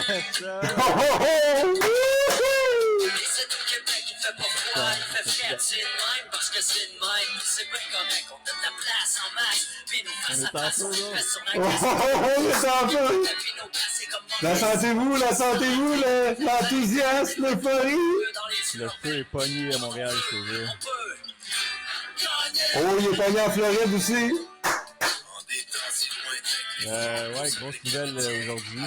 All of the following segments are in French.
Ça... Oh, oh, oh! C'est tout Québec, il fait pas froid, il fait frais, c'est le même, parce que c'est le même, c'est bien correct, on donne la place en masse, puis nous face à face, on fait sur la Oh, glace, oh, oh, oh, le sang-feu! La sentez-vous, l'enthousiasme, l'euphorie? Le feu est pogné à Montréal, je te jure. Oh, il est pogné en Floride aussi. Ouais, grosse nouvelle aujourd'hui.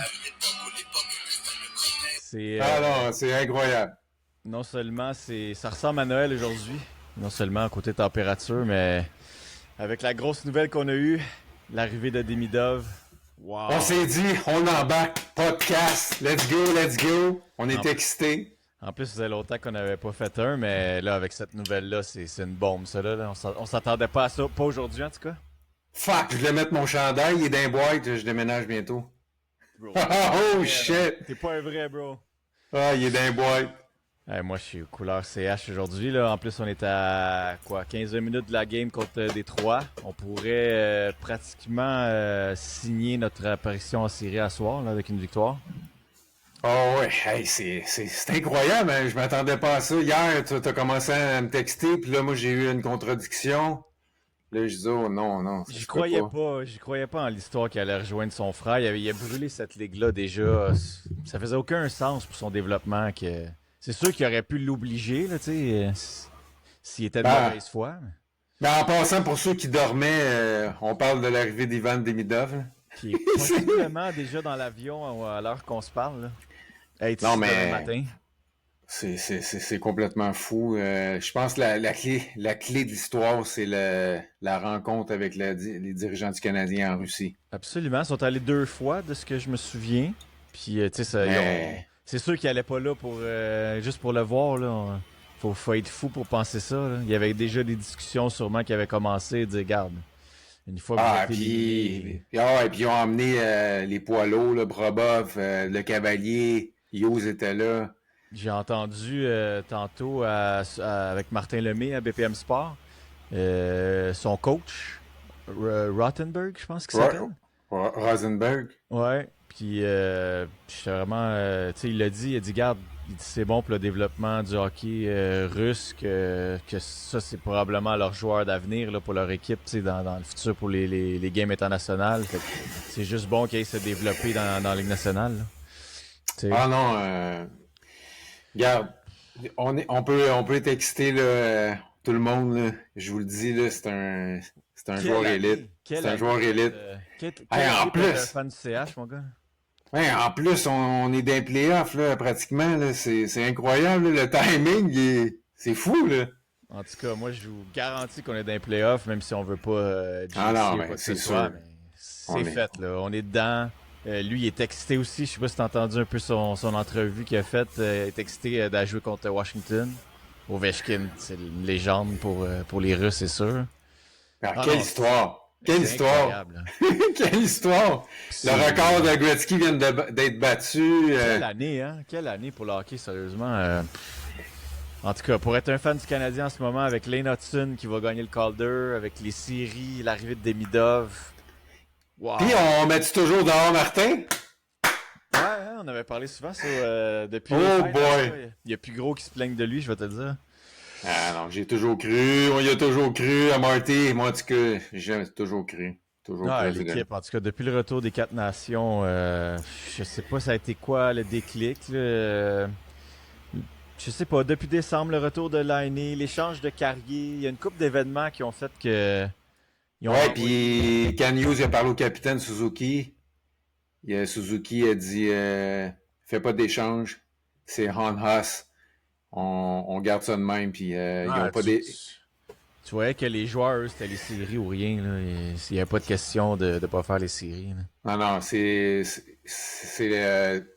C'est... Ah non, c'est incroyable. Non seulement ça ressemble à Noël aujourd'hui, non seulement côté température, mais avec la grosse nouvelle qu'on a eue, l'arrivée de Demidov. Wow. On s'est dit, on embarque, podcast, let's go. On est excités. En plus, ça faisait longtemps qu'on n'avait pas fait un, mais là, avec cette nouvelle-là, c'est une bombe, ça, là. On s'attendait pas à ça, pas aujourd'hui, en tout cas. Fuck, je voulais mettre mon chandail, il est dans les boîtes, je déménage bientôt. Bro, Oh shit! t'es pas un vrai, bro. Ah, il est dans les boîtes. Hey, moi, je suis couleur CH aujourd'hui, là. En plus, on est à, 15 minutes de la game contre Détroit. On pourrait pratiquement signer notre apparition en série à soir, là, avec une victoire. Oh ouais, hey, c'est incroyable, hein? Je m'attendais pas à ça. Hier, tu as commencé à me texter, puis là, moi, j'ai eu une contradiction. Là, je dis, oh non, ça J'y se peut croyais pas en l'histoire qu'il allait rejoindre son frère. Il a brûlé cette ligue-là déjà. Ça faisait aucun sens pour son développement. C'est sûr qu'il aurait pu l'obliger, là, tu sais, s'il était de mauvaise foi. Mais en passant, pour ceux qui dormaient, on parle de l'arrivée d'Ivan Demidov. Là. Qui est possiblement déjà dans l'avion à l'heure qu'on se parle. Là. Hey, non, mais le matin. C'est complètement fou. Je pense que la clé de l'histoire, c'est la rencontre avec les dirigeants du Canadien en Russie. Absolument. Ils sont allés 2 fois, de ce que je me souviens. Puis, tu sais, c'est sûr qu'ils n'allaient pas là pour juste pour le voir. Là. Faut être fou pour penser ça. Là. Il y avait déjà des discussions sûrement qui avaient commencé à dire, garde, une fois que vous êtes puis ils ont emmené les poids lourds, le Brobov, le Cavalier, Hughes était là. J'ai entendu tantôt avec Martin Lemay à BPM Sport, son coach, Rothenberg, je pense qu'il s'appelle. Rosenberg. Ouais, puis j'étais vraiment, tu sais, il a dit, garde, c'est bon pour le développement du hockey russe, que ça c'est probablement leur joueur d'avenir là, pour leur équipe, tu sais, dans le futur pour les games internationales. C'est juste bon qu'ils aillent se développer dans la Ligue nationale. Là. Ah non, regarde, on peut être excité là, tout le monde là, je vous le dis là, c'est un joueur élite. C'est un joueur élite. En plus, un fan du CH, mon gars. Ouais, en plus, on est dans les playoffs là, pratiquement là, c'est incroyable là, le timing, c'est fou là. En tout cas, moi je vous garantis qu'on est dans les playoffs, même si on veut pas c'est sûr. C'est fait là, on est dedans. Lui, il est excité aussi. Je sais pas si t'as entendu un peu son entrevue qu'il a faite. Il est excité d'aller jouer contre Washington. Ovechkin, c'est une légende pour les Russes, c'est sûr. Quelle histoire! Quelle histoire! Quelle histoire! C'est... Le record de Gretzky vient d'être battu. Quelle année, hein? Quelle année pour le hockey, sérieusement. En tout cas, pour être un fan du Canadien en ce moment, avec Lane Hutson qui va gagner le Calder, avec les séries, l'arrivée de Demidov... Wow. Puis on met toujours dehors Martin? Ouais, on avait parlé souvent ça depuis. Oh boy! Il y a plus gros qui se plaignent de lui, je vais te dire. Ah non, j'ai toujours cru, on y a toujours cru à Marty. Moi, en tout cas, j'ai toujours cru. L'équipe, en tout cas, depuis le retour des 4 nations, je sais pas ça a été quoi le déclic. Je sais pas, depuis décembre, le retour de Laine, l'échange de Carrier, il y a une couple d'événements qui ont fait que... puis Ken Hughes a parlé au capitaine Suzuki. Suzuki a dit fais pas d'échange, c'est Han Haas. On garde ça de même, puis ils ont pas des... Tu voyais que les joueurs, eux, c'était les séries ou rien. Là. Il n'y a pas de question de pas faire les séries. Là. Non, c'est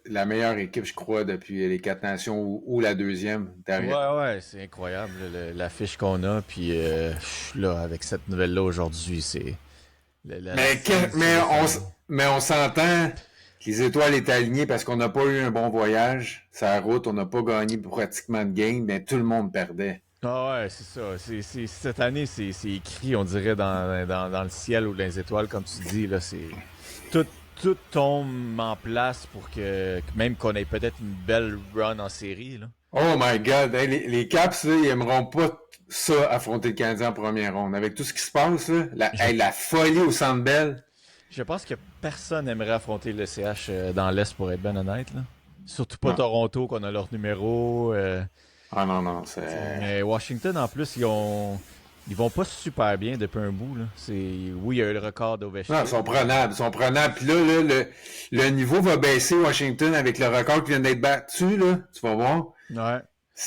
la meilleure équipe, je crois, depuis les 4 nations ou la deuxième. Ouais, c'est incroyable la fiche qu'on a. Puis là, avec cette nouvelle-là aujourd'hui, c'est... Mais on s'entend que les étoiles étaient alignées parce qu'on n'a pas eu un bon voyage. Sur la route, on n'a pas gagné pratiquement de game, mais tout le monde perdait. Ah ouais, c'est ça. Cette année, c'est écrit, on dirait, dans le ciel ou dans les étoiles, comme tu dis. Là, c'est tout tombe en place pour que même qu'on ait peut-être une belle run en série, là. Oh my God! Hey, les Caps, là, ils aimeront pas ça, affronter le Canadien en première ronde. Avec tout ce qui se passe, là, la folie au Centre Bell. Je pense que personne n'aimerait affronter le CH dans l'Est, pour être bien honnête, là. Surtout pas Non. Toronto, qu'on a leur numéro. Ah non, c'est... Mais Washington, en plus, ils vont pas super bien depuis un bout, là. Oui, il y a eu le record d'Ovechkin. Non, ils sont prenables. Puis là, le niveau va baisser Washington avec le record qui vient d'être battu, là. Tu vas voir. Ouais.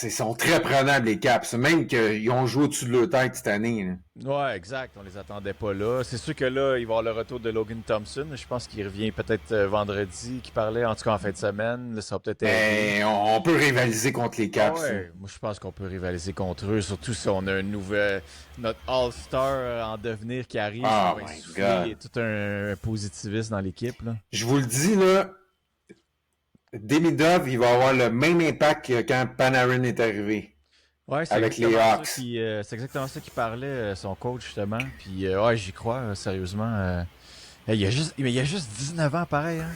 Ils sont très prenables, les Caps. Même qu'ils ont joué au-dessus de leur tête cette année, là. Ouais, exact. On les attendait pas là. C'est sûr que là, il va y avoir le retour de Logan Thompson. Je pense qu'il revient peut-être vendredi, qui parlait, en tout cas en fin de semaine. Là, ça va peut-être aider. Mais on peut rivaliser contre les Caps. Ouais, moi je pense qu'on peut rivaliser contre eux, surtout si on a un nouvel notre All-Star en devenir qui arrive, Oh ça va my insuffler God. tout un positivisme dans l'équipe, là. Je vous le dis, là, Demidov, il va avoir le même impact que quand Panarin est arrivé. Ouais, c'est Avec les exactement Hawks. c'est exactement ça qu'il parlait, son coach justement. Puis ouais, j'y crois, sérieusement. Il y a juste 19 ans pareil, hein.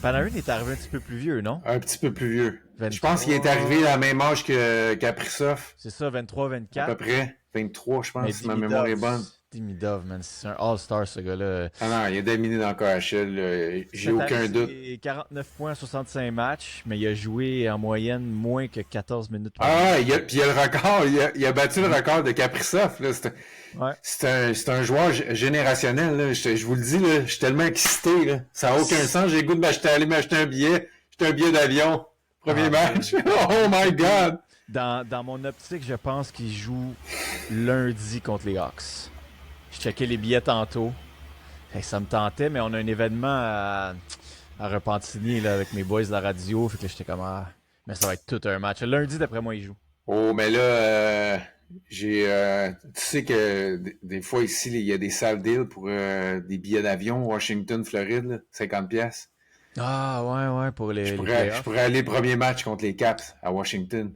Panarin est arrivé un petit peu plus vieux, non? Un petit peu plus vieux. 23. Je pense qu'il est arrivé à la même âge que Kaprizov, C'est ça, 23, à 24. peu près. 23, je pense, Mais si ma mémoire est bonne. Demidov, man, c'est un All-Star ce gars-là. Ah non, il a dominé dans le KHL, là. J'ai Cette aucun année, doute. c'est 49 points, 65 matchs, mais il a joué en moyenne moins que 14 minutes par Ah, puis il a le record, il a battu le record de Kaprizov, là. Ouais. C'est un joueur générationnel, là. Je vous le dis, là, je suis tellement excité, là. Ça n'a aucun sens. J'ai le goût de aller m'acheter un billet. J'étais un billet d'avion. Premier match. Oh my God! Dans mon optique, je pense qu'il joue lundi contre les Hawks. Je checkais les billets tantôt. Hey, ça me tentait, mais on a un événement à Repentigny là, avec mes boys de la radio. Fait que là, j'étais comme, mais ça va être tout un match. Lundi, d'après moi, il joue. Oh, mais là, tu sais que des fois ici, il y a des salles deals pour des billets d'avion, Washington, Floride, là, 50 pièces. Ah, ouais, pour les Je playoffs. pourrais aller premier match contre les Caps à Washington.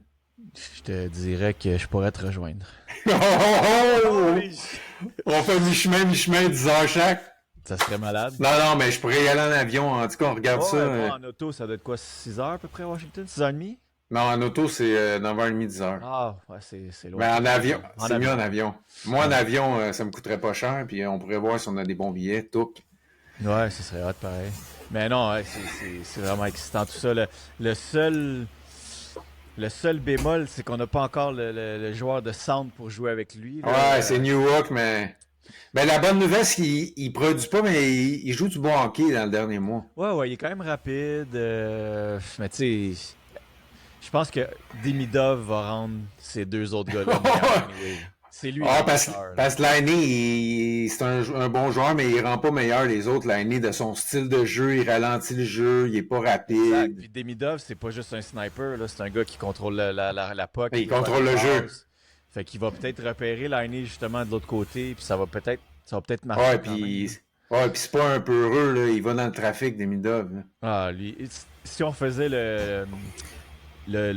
Je te dirais que je pourrais te rejoindre. Oh, oh, oh! On fait mi-chemin, 10 heures chaque. Ça serait malade. Non, mais je pourrais y aller en avion. En tout cas, on regarde Ouais, ça. moi, en auto, ça doit être quoi, 6 heures à peu près à Washington? 6h30? Non, en auto, c'est 9h30, 10h. Ah, ouais, c'est loin. Mais en avion, En c'est mieux avion. en avion. Moi, en avion, ça me coûterait pas cher, puis on pourrait voir si on a des bons billets, tout. Ouais, ce serait hot pareil. Mais non, ouais, c'est vraiment excitant tout ça. Le seul bémol, c'est qu'on n'a pas encore le joueur de centre pour jouer avec lui, là. Ouais, c'est New York, mais... Ben, la bonne nouvelle, c'est qu'il produit pas, mais il joue du bon hockey dans le dernier mois. Ouais, il est quand même rapide. Mais tu sais, je pense que Demidov va rendre ces deux autres gars-là meilleurs anyway. C'est lui. Ah, le parce meilleur, là. que Laine, c'est un bon joueur, mais il rend pas meilleur les autres. Laine, de son style de jeu, il ralentit le jeu, il est pas Exact. rapide. Puis Demidov, c'est pas juste un sniper, là, c'est un gars qui contrôle la puck. Il qui va contrôle dans le les jeu. passes. Fait qu'il va peut-être repérer Laine justement de l'autre côté, puis ça va peut-être marcher. Ouais, quand puis même. c'est pas un peu heureux, là. Il va dans le trafic des Midov. Ah, lui, si on faisait le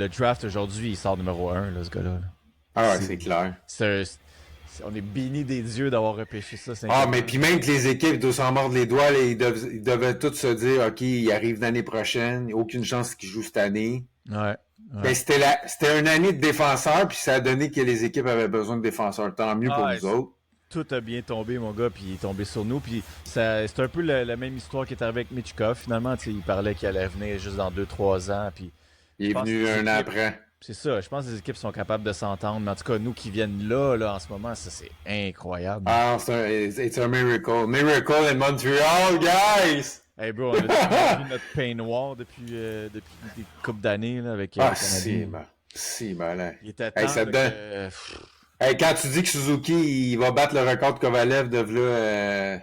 draft aujourd'hui, il sort numéro 1, là, ce gars-là. Là. Ah ouais, c'est clair. On est bénis des dieux d'avoir repêché ça. Ah, mais puis même que les équipes doivent s'en mordre les doigts, là, ils devaient tous se dire, OK, il arrive l'année prochaine, il n'y a aucune chance qu'il joue cette année. Ouais. Mais c'était une année de défenseurs, puis ça a donné que les équipes avaient besoin de défenseurs. Tant mieux pour nous autres. Tout a bien tombé, mon gars, puis il est tombé sur nous. Puis c'est un peu la même histoire qui est arrivée avec Michkov. Finalement, il parlait qu'il allait venir juste dans 2-3 ans. Puis Il est venu un an après. c'est ça, je pense que les équipes sont capables de s'entendre. Mais en tout cas, nous qui viennent là en ce moment, ça c'est incroyable. Ah, it's a miracle. Miracle in Montreal, guys! Hey bro, on a vu notre pain noir depuis des coupes d'années là, avec Ah, le Canadien. si, là. Il était temps Hey, ça là, donne- que- Hey, quand tu dis que Suzuki il va battre le record de Kovalev de v'là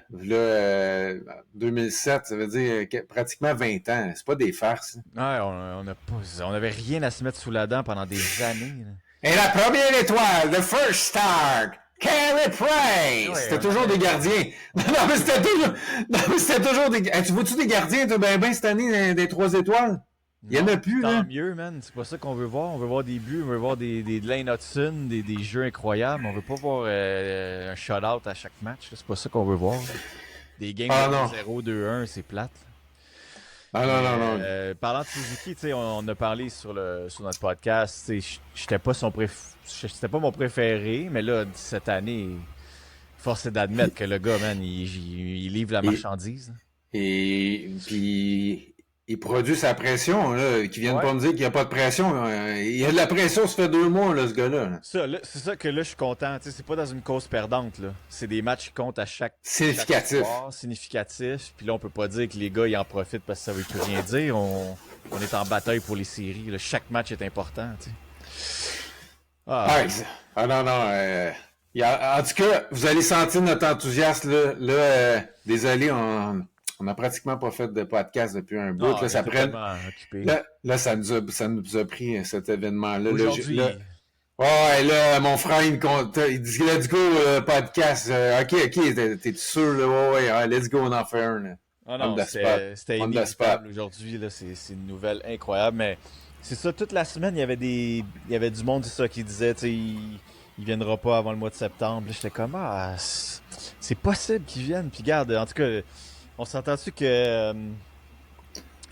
2007, ça veut dire pratiquement 20 ans. C'est pas des farces. Ouais, on avait rien à se mettre sous la dent pendant des années. Là. Et la première étoile, the first star, Carey Price. Ouais, C'était toujours des gardiens. Non, mais c'était toujours des... Hey, tu vois-tu des gardiens, toi, ben, cette année, des 3 étoiles? Il y en a plus, Tant là. mieux, man. C'est pas ça qu'on veut voir. On veut voir des buts, on veut voir des Lane Hudson, des jeux incroyables. On veut pas voir un shutout à chaque match. là. C'est pas ça qu'on veut voir. Des games Ah, de non. 0-2-1, c'est plate. Ah non, non, non. Parlant de Suzuki, tu sais, on a parlé sur notre podcast, tu sais, c'était pas mon préféré, mais là, cette année, force est d'admettre que le gars, man, il livre la Et, marchandise. et puis, il produit sa pression, là. Qui viennent Ouais. pas me dire qu'il n'y a pas de pression. Il y a de la pression, ça fait 2 mois, là, ce gars-là. Là. C'est ça que là, je suis content. Tu sais, c'est pas dans une cause perdante, là. C'est des matchs qui comptent à chaque Significatif. soir, significatifs. Puis là, on peut pas dire que les gars, ils en profitent parce que ça veut plus rien dire. On est en bataille pour les séries, là. Chaque match est important, tu sais. Ah, Non, non. En tout cas, vous allez sentir notre enthousiasme, là. Désolé, on n'a pratiquement pas fait de podcast depuis un bout. non, Là, ça j'étais prenne. tellement occupé. Là, ça nous a pris cet événement-là. Aujourd'hui, Là, ouais, là, mon frère, il me compte, il dit, let's go, podcast. Ok, t'es sûr, là? Ouais, let's go, on en fait un, là. ah On non, the spot. c'était On the spot. inévitable aujourd'hui, là. C'est une nouvelle incroyable, mais c'est ça, toute la semaine, il y avait du monde, c'est ça, qui disait, tu sais, il viendra pas avant le mois de septembre. Là, j'étais comme, c'est possible qu'il vienne. Puis garde, en tout cas, on s'entend-tu que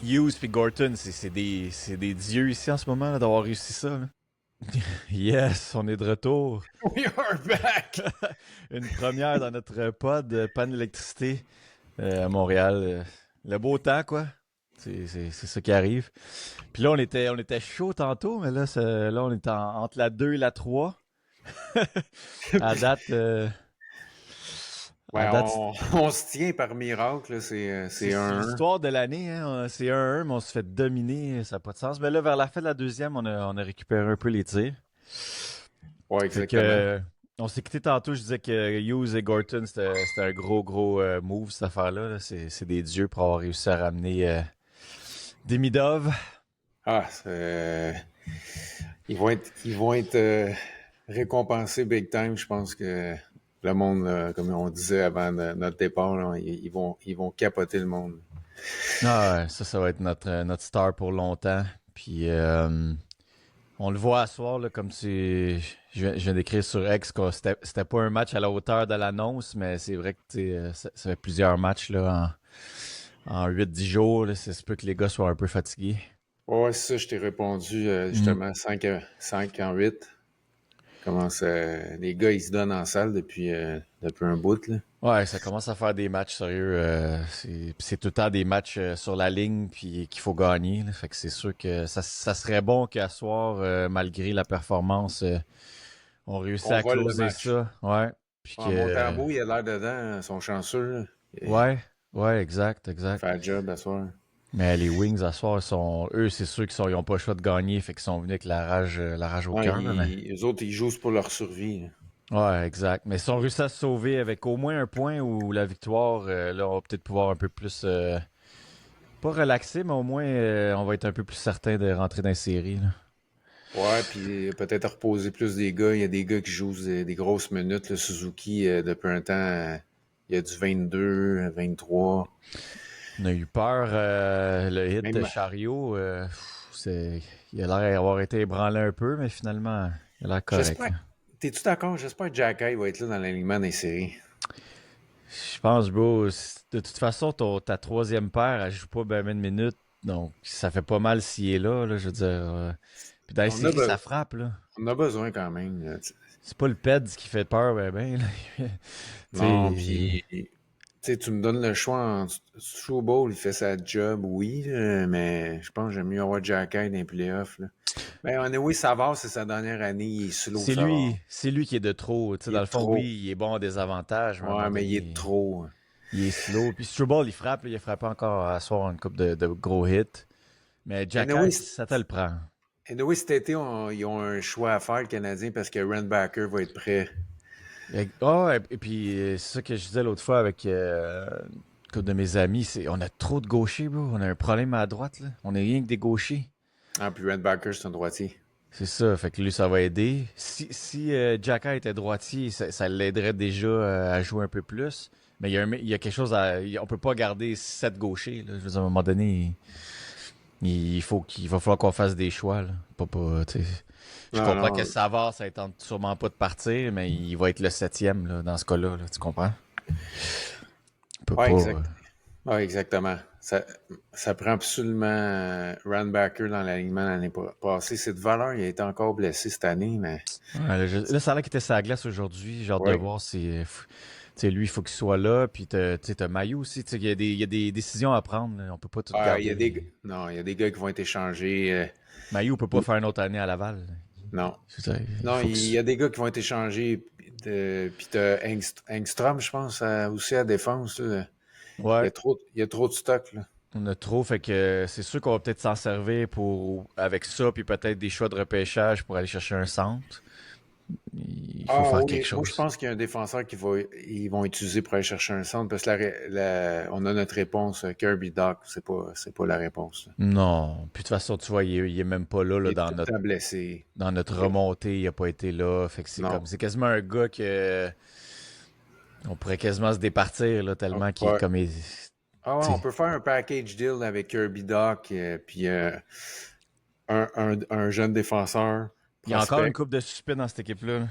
Hughes puis Gorton, c'est des dieux ici en ce moment, là, d'avoir réussi ça, là. Yes, on est de retour. We are back! Une première dans notre pod, panne d'électricité à Montréal. Le beau temps, quoi. C'est ça qui arrive. Puis là, on était chaud tantôt, mais là, là on est entre la 2 et la 3. À date... Ouais, à date, on se tient par miracle, là, c'est un. l'histoire de l'année, hein. C'est 1-1, mais on se fait dominer, ça n'a pas de sens. Mais là, vers la fin de la deuxième, on a récupéré un peu les tirs. Ouais, Fait exactement. que, on s'est quitté tantôt, je disais que Hughes et Gorton, c'était un gros move, cette affaire-là. Là. C'est des dieux pour avoir réussi à ramener Demidov. Ils vont être récompensés big time. Je pense que le monde, comme on disait avant notre départ, là, ils vont capoter le monde. Ah ouais, ça va être notre star pour longtemps. Puis on le voit à soir, là, comme je viens d'écrire sur X, que c'était pas un match à la hauteur de l'annonce, mais c'est vrai que ça fait plusieurs matchs là, en 8-10 jours. Là, c'est peu que les gars soient un peu fatigués. Ouais, c'est ça, je t'ai répondu justement 5 en 8. Comment ça. Les gars, ils se donnent en salle depuis un bout, là. Ouais, ça commence à faire des matchs sérieux. C'est tout le temps des matchs sur la ligne puis qu'il faut gagner. Là. Fait que c'est sûr que ça serait bon qu'à soir, malgré la performance, on réussit On à vole le closer match. ça. Ouais. Puis Montembeault, il a l'air dedans, ils sont chanceux, là. ouais, exact. Il fait un job à soir. Mais les Wings à soir eux, c'est sûr qu'ils n'ont pas le choix de gagner, fait qu'ils sont venus avec la rage au Ouais, cœur. Mais... eux autres, ils jouent pour leur survie, là. Ouais, exact. Mais si on réussit à se sauver avec au moins un point ou la victoire, là, on va peut-être pouvoir un peu plus, pas relaxer, mais au moins, on va être un peu plus certain de rentrer dans les séries. Là. Ouais, puis peut-être reposer plus des gars. Il y a des gars qui jouent des grosses minutes. Le Suzuki, depuis un temps, il y a du 22, 23. On a eu peur, le hit Même... de Chariot, il a l'air d'avoir été ébranlé un peu, mais finalement, il a l'air correct. T'es-tu d'accord? J'espère que Jacky va être là dans l'alignement des séries. Je pense, bro, de toute façon, ta troisième paire, elle joue pas ben de minutes, donc ça fait pas mal s'il est là, je veux dire. Puis dans les séries, ça frappe, là. On a besoin quand même. Là, c'est pas le PEDS qui fait peur, ben. Non, puis... Tu me donnes le choix en Super Bowl, il fait sa job, oui, là, mais je pense que j'aime mieux avoir Jacky dans les playoffs. Là. Ben, oui, Savard, c'est sa dernière année, il est slow. C'est lui qui est de trop. Dans le fond, trop. Oui, il est bon à des avantages. Ouais, mais il est trop. Il est slow. Puis Super Bowl, il frappe. Là, il a frappé encore à soir une couple de gros hits. Mais Jacky, ça te le prend. Et oui, cet été, ils ont un choix à faire, le Canadien, parce que Randbacker va être prêt. Et puis, c'est ça que je disais l'autre fois avec couple de mes amis, on a trop de gauchers, bro. On a un problème à droite, là. On est rien que des gauchers. Ah, puis Randbacker, c'est un droitier. C'est ça, fait que lui, ça va aider. Si Jacky était droitier, ça l'aiderait déjà à jouer un peu plus. Mais il y a quelque chose on peut pas garder 7 gauchers, là. Je veux dire, à un moment donné, il va falloir qu'on fasse des choix, là. Je comprends que Savard, ça ne tente sûrement pas de partir, mais il va être le 7e là, dans ce cas-là, là, tu comprends? Ouais, exact. Ah, exactement. Ça prend absolument Runbacker dans l'alignement l'année passée. Cette valeur, il a été encore blessé cette année, mais Ouais, là, ça a l'air qu'il était sur la glace aujourd'hui. J'ai hâte de oui. voir si. Tu sais, lui, il faut qu'il soit là. Puis, tu sais, t'as Mayu aussi. Tu sais, il y a des décisions à prendre, là. On peut pas tout Ah, garder. non, il y a des gars qui vont être échangés. Mayu peut pas faire une autre année à Laval. Non. Je veux dire, il Non, faut il que. y a des gars qui vont être échangés. Puis t'as Engstrom, je pense, aussi à défense. Là. Ouais, Il y a trop de stock, là. on a trop. Fait que c'est sûr qu'on va peut-être s'en servir avec ça. Puis peut-être des choix de repêchage pour aller chercher un centre. Il faut Ah faire quelque oui, moi je chose. pense qu'il y a un défenseur ils vont utiliser pour aller chercher un centre parce que on a notre réponse. Kirby Doc, c'est pas la réponse. Là. Non. Puis de toute façon, tu vois, il est même pas là, Il là, est tout le temps blessé. dans notre remontée. Il a pas été là. Fait que Non. c'est quasiment un gars que on pourrait quasiment se départir, là, tellement qu'il est Ouais. comme. Ah ouais, on T'sais, peut faire un package deal avec Kirby Doc puis un jeune défenseur il y a encore une prospect. coupe de suspects dans cette équipe-là, là.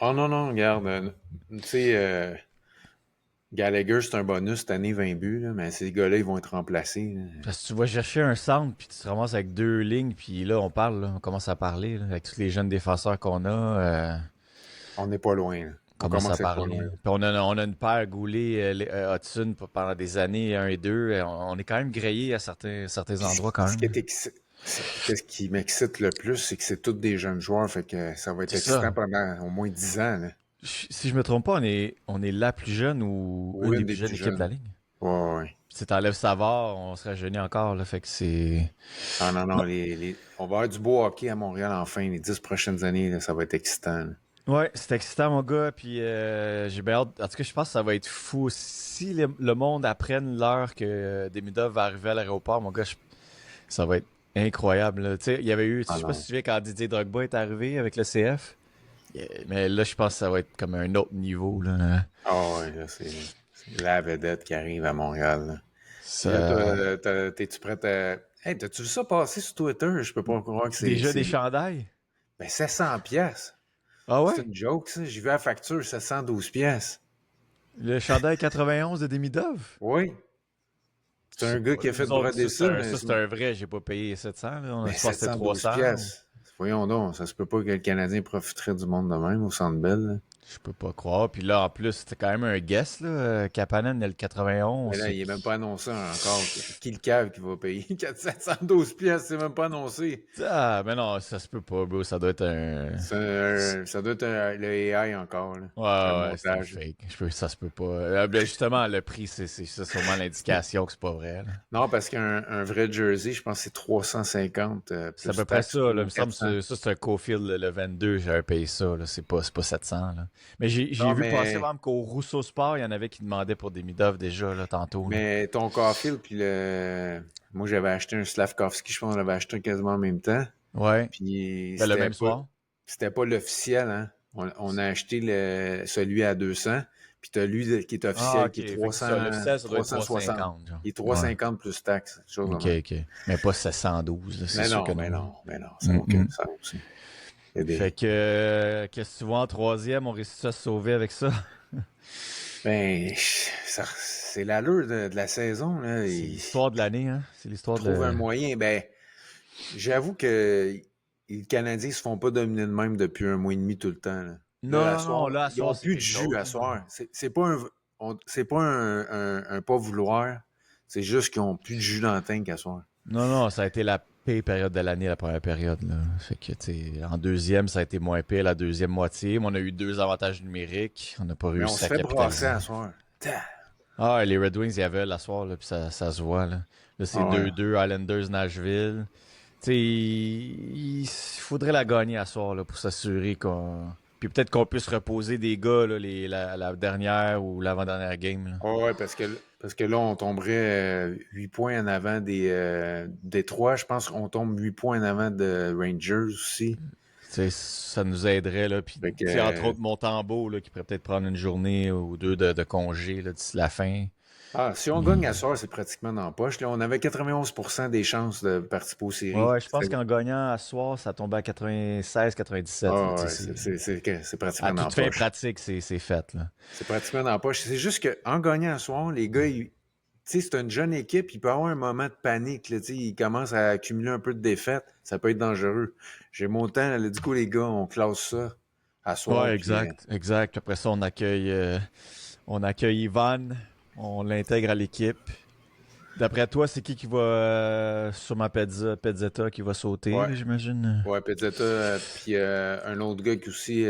Oh non, non, regarde. Tu sais, Gallagher, c'est un bonus cette année, 20 buts, là, mais ces gars-là, ils vont être remplacés. Là. Parce que tu vas chercher un centre, puis tu te ramasses avec deux lignes, puis là, on parle, là, on commence à parler, là, avec tous les jeunes défenseurs qu'on a. On n'est pas loin. Là. On On commence à commence à être pas parler. loin. Puis on a une paire Goulet, Hudson pendant des années, 1 et 2. On est quand même grillé à certains endroits quand Ce qui même. est Qu'est-ce qui m'excite le plus, c'est que c'est tous des jeunes joueurs, fait que ça va être C'est excitant ça. pendant au moins 10 ans. Là. Si je me trompe pas, on est la plus jeune ou Ou une des une plus des jeunes plus équipes de la jeunes. ligue. Ouais, ouais. Ouais. Puis si t'enlèves Savard, on serait jeuni encore, là. Fait que c'est. Ah non, non, Non. on va avoir du beau hockey à Montréal enfin, les 10 prochaines années, là, ça va être excitant. Là. Ouais, c'est excitant, mon gars. Puis j'ai bien hâte. En tout cas, je pense que ça va être fou. Si le monde apprenne l'heure que Demidov va arriver à l'aéroport, mon gars, ça va être incroyable, là. Tu sais, il y avait eu, je Ah sais pas si non. tu te souviens quand Didier Drogba est arrivé avec le CF. Mais là, je pense que ça va être comme un autre niveau, là. Ah ouais, là, c'est la vedette qui arrive à Montréal. Là. Puis là, Ça... t'es-tu prête à. Hey, t'as-tu vu ça passer sur Twitter? Je peux pas croire que Déjà des chandails? Ben, 700 pièces. Ah C'est ouais? une joke, ça. J'ai vu la facture, 712 pièces. Le chandail 91 de Demidov? Oui. Je C'est sais un gars pas. qui a fait Nous autres, broder ça, ça, c'est un vrai. J'ai pas payé 700, là. mais Je pense que c'était 712 300. pièces. Voyons donc, ça se peut pas que le Canadien profiterait du monde de même au Centre Bell. Là. Je peux pas croire. Puis là, en plus, c'était quand même un guess, là. Kapanen, il a le 91. Mais là, il est même pas annoncé encore. Qui le cave qui va payer 712 pièces, c'est même pas annoncé. Ah, mais non, ça se peut pas, bro. Ça doit être un. Ça doit être le AI encore, là. Un Ouais, ouais, c'est un montage. fake. Ça se peut pas. Ben, justement, le prix, c'est ça, sûrement l'indication que c'est pas vrai, là. Non, parce qu'un vrai jersey, je pense que c'est 350 C'est à plus peu près taxes ça, là. Il ou me semble 400. que ça, c'est un Cofield le 22. J'avais payé ça, là. C'est pas 700, là. Mais j'ai Non, vu passer, mais, même qu'au Rousseau Sport, il y en avait qui demandaient pour des Midov déjà, là, tantôt, là. mais ton Caulfield, puis le. Moi, j'avais acheté un Slavkovski, je pense qu'on l'avait acheté quasiment en même temps. Ouais. Puis Ben, le même soir. c'était pas l'officiel, hein. On a acheté celui à 200, puis t'as lui qui est Ah, officiel ok. qui est Fait que ça, l'officiel, ça doit être 360. 350, genre. Il est Ouais. 350 plus taxes, chose de Ok, même. ok. Mais pas 712, là. C'est Mais sûr non, que mais non. non, mais non, ça n'a aucun sens aussi. Il y a Fait des... que, qu'est-ce que tu vois en troisième? On réussit à se sauver avec ça? Ben, c'est l'allure de la saison, là. C'est l'histoire de l'année, hein? C'est l'histoire de... Trouve un moyen. Ben, j'avoue que les Canadiens se font pas dominer de même depuis un mois et demi tout le temps, là. Non, Là, à non, non, soir, là, à ils ont soir, c'est plus de quelque jus chose, à là. soir. C'est pas un pas vouloir. C'est juste qu'ils ont plus de jus dans le tank à soir. Non, non, ça a été la pire période de l'année, la première période, là. Fait que, tu sais, en deuxième, ça a été moins pire, la deuxième moitié. Mais on a eu 2 avantages numériques. On n'a pas Mais on réussi se à fait brasser capitaliser. à soir. Ta- Ah, les Red Wings, il y avait la soir, là, puis ça se voit, là. Là, c'est Ah ouais. 2-2, Islanders, Nashville. Tu sais, il faudrait la gagner à soir, là, pour s'assurer qu'on... Puis peut-être qu'on puisse reposer des gars, là, la dernière ou l'avant-dernière game, là. Ah ouais, parce que là, on tomberait 8 points en avant des 3. Je pense qu'on tombe 8 points en avant de Rangers aussi. Tu sais, ça nous aiderait, là. Puis, Fait que, tu sais, entre autres, Montembeau, là, qui pourrait peut-être prendre une journée ou deux de congé, là, d'ici la fin. si on gagne à soir, c'est pratiquement dans la poche. Là, on avait 91% des chances de participer aux séries. Ouais, je pense qu'en gagnant à soir, ça tombait à 96-97. Ah ouais, c'est pratiquement À dans la toute fin poche. pratique, c'est fait, là. C'est pratiquement dans la poche. C'est juste qu'en gagnant à soir, les gars, sais, c'est une jeune équipe, il peut avoir un moment de panique, là, tu sais, il commence à accumuler un peu de défaites, ça peut être dangereux. J'ai mon temps, let's go les gars, on classe ça à soir, Ouais, puis exact, exact. Puis après ça, on accueille Ivan, on l'intègre à l'équipe. D'après toi, c'est qui va sûrement Pezzetta qui va sauter, ouais, là, j'imagine. ouais, Pezzetta, puis un autre gars qui aussi,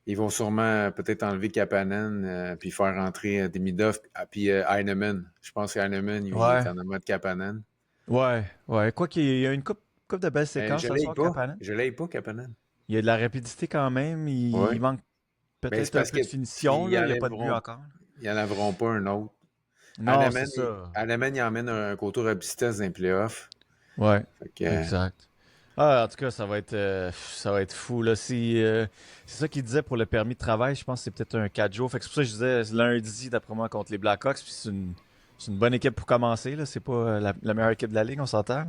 ils vont sûrement peut-être enlever Kapanen, puis faire rentrer Demidov, puis Heinemann. Je pense qu'Heinemann, il est Ouais, en mode Kapanen. ouais, ouais. Quoi qu'il y a une coupe de belles séquences Je ce l'aime soir, pas. Kapanen. Je l'aime pas, Kapanen. Il y a de la rapidité quand même. Il Ouais. manque Ben, c'est peut-être un parce peu de finition, là. Il n'y a pas de but encore. ils enlèveront pas un autre. Non, c'est ça. Heinemann, il emmène un couteau robustesse dans les playoffs. Ouais, Fait que, exact. Ah, en tout cas, ça va être fou, là. C'est ça qu'il disait pour le permis de travail. Je pense que c'est peut-être un 4 jours. Fait que c'est pour ça que je disais lundi, d'après moi, contre les Blackhawks. Puis c'est une bonne équipe pour commencer, là. C'est pas la meilleure équipe de la ligue, on s'entend.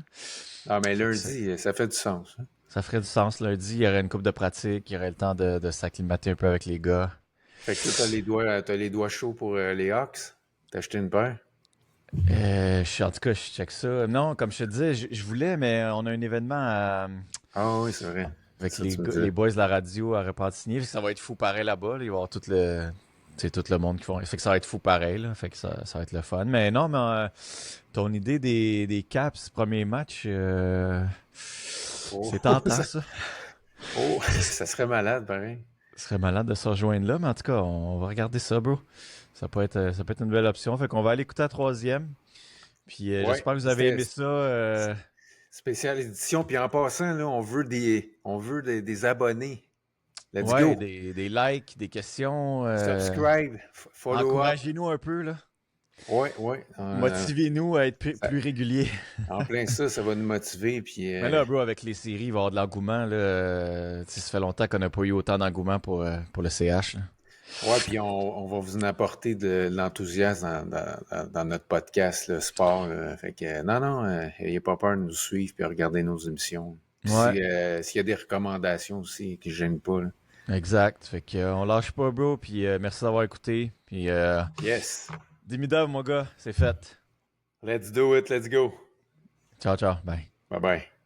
ah, mais Fait que lundi, ça fait du sens. Hein. ça ferait du sens. Lundi, il y aurait une coupe de pratique. Il y aurait le temps de s'acclimater un peu avec les gars. Fait que toi, t'as les doigts chauds pour les Hawks. T'as acheté une paire? En tout cas, je check ça. Non, comme je te disais, je voulais, mais on a un événement Ah oui, c'est vrai. avec Ça, tu me les disais. boys de la radio à Repentigny. Fait que ça va être fou pareil là-bas. Là. Il va y avoir tout le monde qui font. Fait que ça va être fou pareil. Là. Fait que ça va être le fun. Mais non, mais ton idée des Caps, premier match, Oh, c'est tentant ça, ça. oh, ça serait malade, pareil. Ce serait malade de se rejoindre là, mais en tout cas, on va regarder ça, bro. Ça peut être une belle option. Fait qu'on va aller écouter la troisième. Puis Ouais, j'espère que vous avez aimé ça. spéciale édition. Puis en passant, là, on veut des abonnés. Let's Ouais, go. des likes, des questions. Subscribe, follow up. Encouragez-nous un peu, là. Ouais, ouais. Motivez-nous à être plus réguliers. En plein ça va nous motiver. Puis, Mais là, bro, avec les séries, il va y avoir de l'engouement. Là. Ça fait longtemps qu'on n'a pas eu autant d'engouement pour le CH. Là. ouais, puis on va vous en apporter de l'enthousiasme dans notre podcast, le sport. Là. Fait que non, n'ayez pas peur de nous suivre puis regarder nos émissions. Puis Ouais, s'il y a des recommandations aussi qui ne gênent pas. Là. exact. Fait que on lâche pas, bro. Puis merci d'avoir écouté. Puis Yes. Demidov, mon gars, c'est fait. Let's do it. Let's go. Ciao, ciao. Bye. Bye bye.